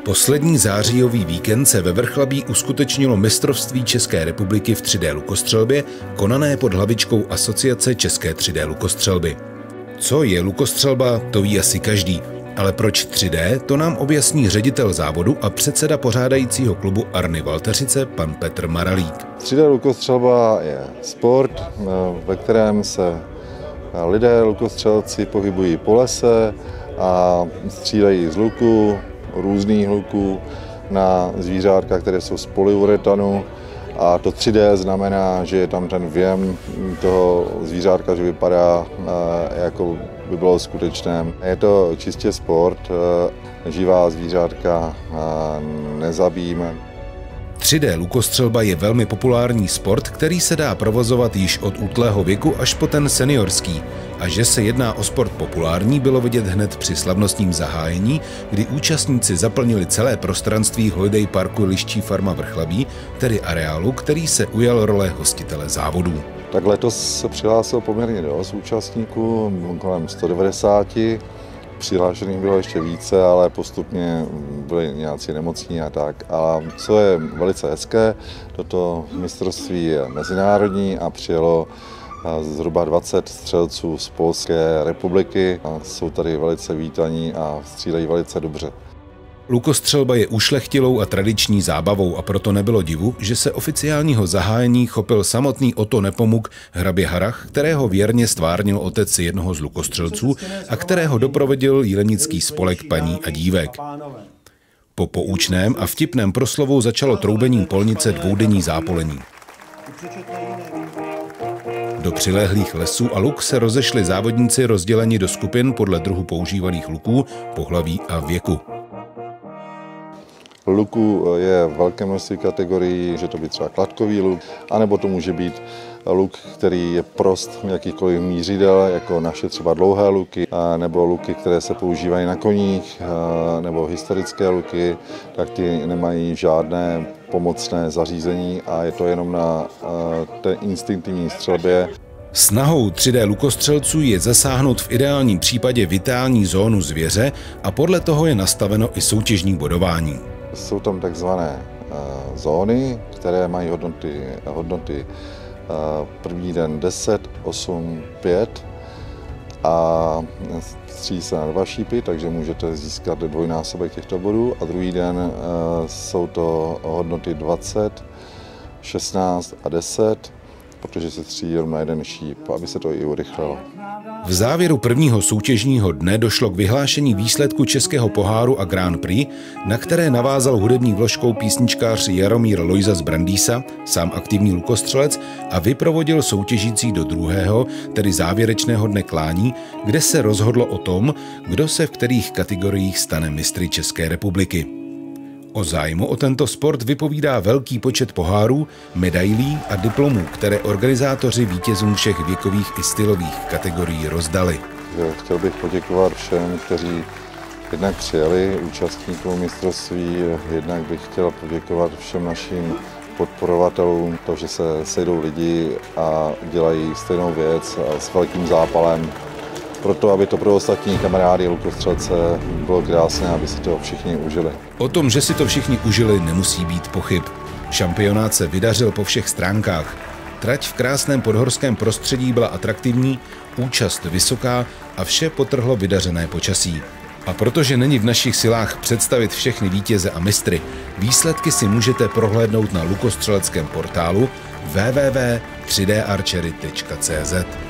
Poslední zářijový víkend se ve Vrchlabí uskutečnilo mistrovství České republiky v 3D lukostřelbě, konané pod hlavičkou Asociace České 3D lukostřelby. Co je lukostřelba, to ví asi každý, ale proč 3D, to nám objasní ředitel závodu a předseda pořádajícího klubu Arny Valteřice, pan Petr Maralík. 3D lukostřelba je sport, ve kterém se lidé lukostřelci pohybují po lese a střílejí z luku, různých luků na zvířátka, které jsou z polyuretanu. A to 3D znamená, že je tam ten věm toho zvířátka, že vypadá, jako by bylo skutečné. Je to čistě sport, živá zvířátka nezabíjíme. 3D lukostřelba je velmi populární sport, který se dá provozovat již od útlého věku až po ten seniorský. A že se jedná o sport populární, bylo vidět hned při slavnostním zahájení, kdy účastníci zaplnili celé prostranství Holiday Parku Liščí farma Vrchlabí, tedy areálu, který se ujal role hostitele závodů. Tak letos se přihlásilo poměrně dost účastníků, kolem 190. Přihlášených bylo ještě více, ale postupně byli nějací nemocní a tak. A co je velice hezké, toto mistrovství je mezinárodní a přijelo zhruba 20 střelců z Polské republiky. A jsou tady velice vítaní a střílejí velice dobře. Lukostřelba je ušlechtilou a tradiční zábavou a proto nebylo divu, že se oficiálního zahájení chopil samotný Otto Nepomuk, hrabě Harrach, kterého věrně stvárnil otec jednoho z lukostřelců a kterého doprovodil jelenický spolek paní a dívek. Po poučném a vtipném proslovu začalo troubením polnice dvoudenní zápolení. Do přilehlých lesů a luk se rozešli závodníci rozděleni do skupin podle druhu používaných luků, pohlaví a věku. Luku je velké množství kategorií, že to by třeba kladkový luk, anebo to může být luk, který je prost jakýchkoliv mířidel, jako naše třeba dlouhé luky, nebo luky, které se používají na koních, nebo historické luky, tak ty nemají žádné pomocné zařízení a je to jenom na té instinktivní střelbě. Snahou 3D lukostřelců je zasáhnout v ideálním případě vitální zónu zvěře a podle toho je nastaveno i soutěžní bodování. Jsou tam takzvané zóny, které mají hodnoty první den 10, 8, 5 a střílí se na 2 šípy, takže můžete získat dvojnásobek těchto bodů a druhý den jsou to hodnoty 20, 16 a 10, protože se střílí jenom na jeden šíp, aby se to i urychlilo. V závěru prvního soutěžního dne došlo k vyhlášení výsledku Českého poháru a Grand Prix, na které navázal hudební vložkou písničkář Jaromír Lojza z Brandýsa, sám aktivní lukostřelec, a vyprovodil soutěžící do druhého, tedy závěrečného dne klání, kde se rozhodlo o tom, kdo se v kterých kategoriích stane mistry České republiky. O zájmu o tento sport vypovídá velký počet pohárů, medailí a diplomů, které organizátoři vítězům všech věkových i stylových kategorií rozdali. Chtěl bych poděkovat všem, kteří jednak přijeli účastníkům mistrovství, jednak bych chtěl poděkovat všem našim podporovatelům, to, že se sejdou lidi a dělají stejnou věc a s velkým zápalem. Proto, aby to pro ostatní kamarády lukostřelce bylo krásné, aby si to všichni užili. O tom, že si to všichni užili, nemusí být pochyb. Šampionát se vydařil po všech stránkách. Trať v krásném podhorském prostředí byla atraktivní, účast vysoká a vše podtrhlo vydařené počasí. A protože není v našich silách představit všechny vítěze a mistry, výsledky si můžete prohlédnout na lukostřeleckém portálu www.3darchery.cz.